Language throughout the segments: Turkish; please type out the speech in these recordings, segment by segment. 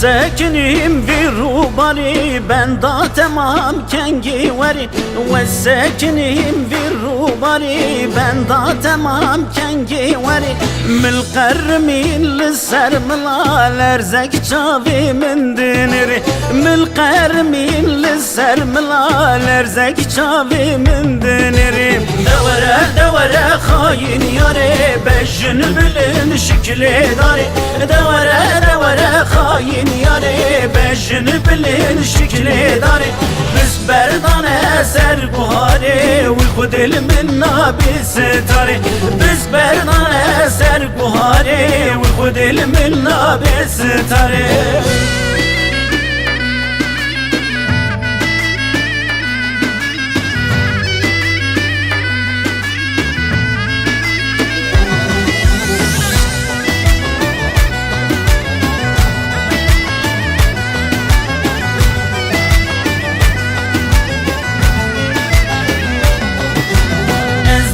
ساكنين في الروباري بن دا تمام كنجي وري والساكنين في الروباري بن دا تمام كنجي وري من القرمين للسرملا لرزق شافي من دينري من القرمين للسرملا لرزق شافي من دينري دورة دورة خاين ياري بجن بلن شكلي داري دورة دورة خاين ياري بجن بلن شكلي داري بس بردانه سر بهاري والخد المنا بستاري بس بردانه سر بهاري والخد المنا بستاري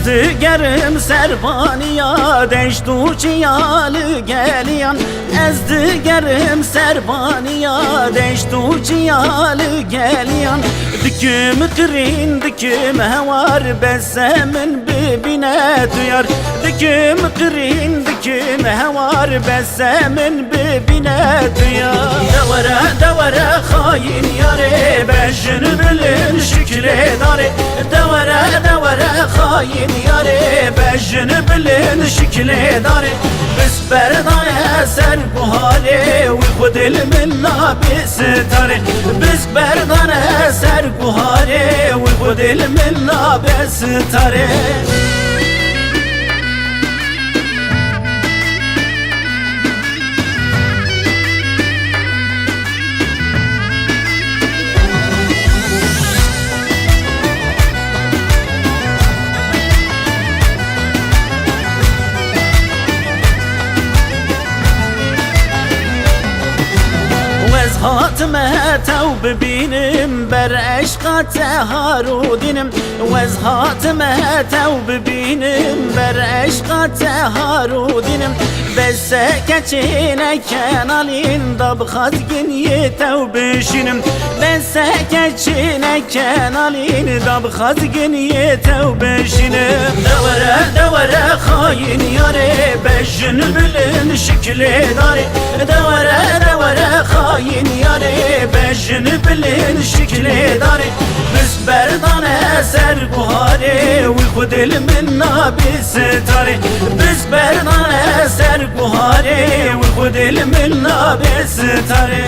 Digerim serbaniya deştu ciyalı geliyan Ez digerim serbaniya deştu ciyalı geliyan Diküm kırın diküm hevar besemin bibine duyar Diküm kırın diküm hevar besemin bibine duyar Devara devara hain yare beşini bilin şükre dare Devara devara hain yare beşini bilin şükre dare Biz berdane ser bu hale uyku dilminna bistare Biz berdane ser bu hale uyku dilminna bistare Hatime tevbe binim ber eşka teharu dinim Vez hatime tevbe binim ber eşka teharu dinim Besse keçine kenalin dabxat giniye tevbe şinim Besse keçine kenalin dabxat giniye tevbe şinim Devara devara hain yare beşin bilin şikli dari Devara devara hain yare beşini bilin şikli dari Biz berdane ser buhari uyku dilminna bistari Biz berdane ser buhari uyku dilminna bistari